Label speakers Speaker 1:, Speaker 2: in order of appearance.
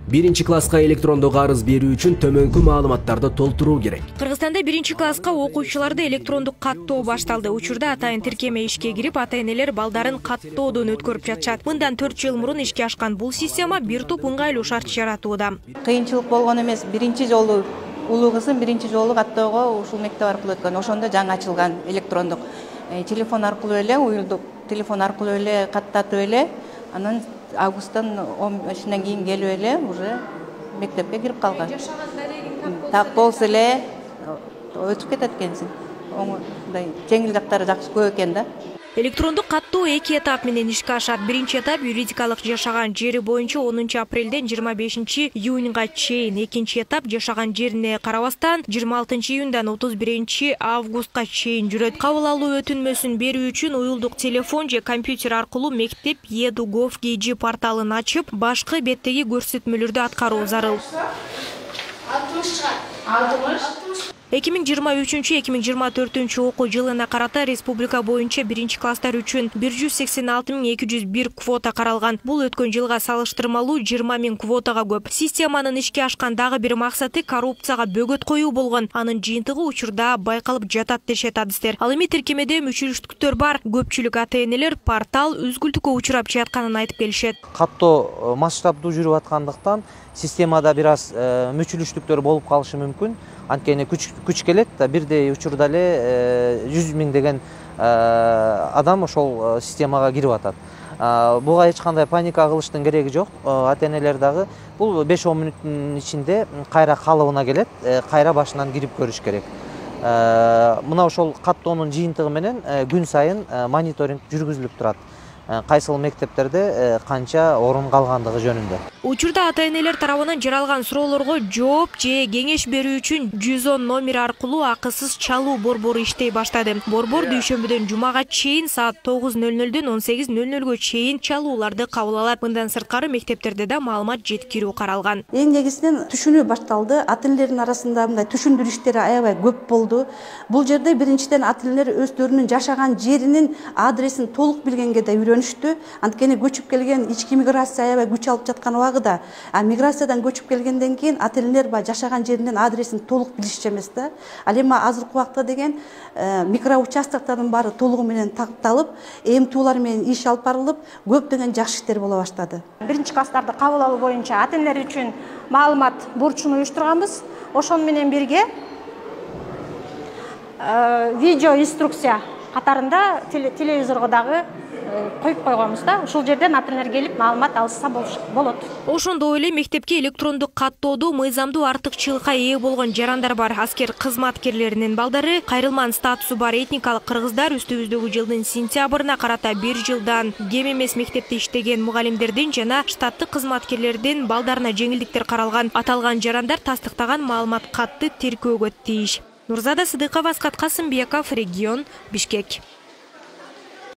Speaker 1: Биринчи класска электрондук арыз берүү үчүн төмөнкү маалыматтарды толтуруу керек.
Speaker 2: Кыргызстанда биринчи класска окуучуларды электрондук каттоо башталды. Учурда атайын тиркеме ишке кирип, ата-энелер балдарын каттоодон өткөрүп жатышат. Мындан 4 жыл мурун ишке ашкан бул система бир топ ыңгайлуу шарт жаратууда.
Speaker 3: Кыйынчылык болгон эмес, биринчи жолу улуу кызым биринчи жолу каттоого ушул мектеп аркылуу өткөн. Ошондо жаңы ачылган электрондук телефон аркылуу эле, уюлдук телефон аркылуу эле каттатып эле, анан августтан 15-нен кийин келип эле уже мектепке кирип калган. Так болсо эле өтүп кетет экенсиң. Оңой, жеңил жактары жакшы көп экен да.
Speaker 2: Электрондук каттоо 2 этап менен ишке ашат. Биринчи этап юридикалык жашаган жери боюнча 10 апрелден 25 июнга чейин, экинчи этап жашаган жерине карабастан 26 июндан 31 августка чейин жүрөт. Кабыл алуу өтүнмөсүн берүү үчүн уюлдук телефон же компьютер аркылуу мектеп edu.gov.kg порталын ачып, башкы беттеги көрсөтмөлөрдү аткаруу зарыл. 2023-2024 окуу жылына карата республика боюнча биринчи класстар үчүн 186.201 квота каралган. Бул өткөн жылга салыштырмалуу 20.000 квотага көп. Системанын ишке ашкан дагы бир максаты коррупцияга бөгөт коюу болгон. Анын жыйынтыгы учурда байкалып жатат дешет адистер. Ал эми тиркемеде мүчүлүштүктөр бар. Көпчүлүк ата-энелер портал үзгүлтүккө учурап жатканын айтып келишет.
Speaker 4: Каттоо масштабдуу жүрүп аткандыктан системада бир аз мүчүлүштүктөр болуп калышы мүмкүн. Анткени күч келет, бирдей учурда эле 100 000 деген адам ошол системага кирип атат. Буга эч кандай паника кылыштын кереги жок. Ата-энелер дагы бул 5-10 мүнөттүн ичинде кайра калыбына келет, кайра башынан кирип көрүш керек. Мына ошол каттоонун жыйынтыгы менен күн сайын мониторинг жүргүзүлүп турат. Кайсыл мектептерде канча орун калгандыгы жөнүндө.
Speaker 2: Учурда ата-энелер тарабынан жаралган суроолорго жооп же кеңеш берүү үчүн 110 номер аркылуу акысыз чалуу борбору иштей баштады. Борбор дүйшөмбүдөн жумага чейин саат 9:00дөн 18:00гө чейин чалууларды кабыл алат. Мындан сырткары мектептерде да маалымат жеткирүү каралган.
Speaker 5: Эң негизинен түшүнүү башталды. Ата-энелердин арасында мындай түшүндүрүү иштери аябай көп болду. Бул жерде биринчиден ата-энелер өздөрүнүн жашаган жеринин адресин толук билгенге да Анткени көчүп келген ички миграция аябай күч алып жаткан убагыда, миграциядан көчүп келгенден кийин ата-энелер жашаган жеринин адресин толук билишчү эмес да. Ал эми азыркы убакта деген микроучастоктордун баары толугу менен такталып, МТУлар менен иш алып барылып, көптөгөн жакшы иштер боло баштады.
Speaker 6: Биринчи класстарды кабыл алуу боюнча ата-энелер үчүн маалымат бурчун уюштурганбыз. Ошон менен бирге видео инструкция катарында телевизорго дагы коюп койгонбуз да. Ушул жерден ата-энелер келип маалымат алышса болот.
Speaker 2: Ошондой эле мектепке электрондук каттоодо мыйзамдуу артыкчылыкка ээ болгон жарандар бар. Аскер кызматкерлеринин балдары, кайрылман статусу бар этникалык кыргыздар үстүбүздөгү жылдын сентябрына карата 1 жылдан кем эмес мектепте иштеген мугалимдердин жана штаттык кызматкерлердин балдарына жеңилдиктер каралган. Аталган жарандар тастыктаган маалымат катты тиркөөгө тийиш. Нурзада Сыдыкова, Асхат Касымбеков, Регион, Бишкек.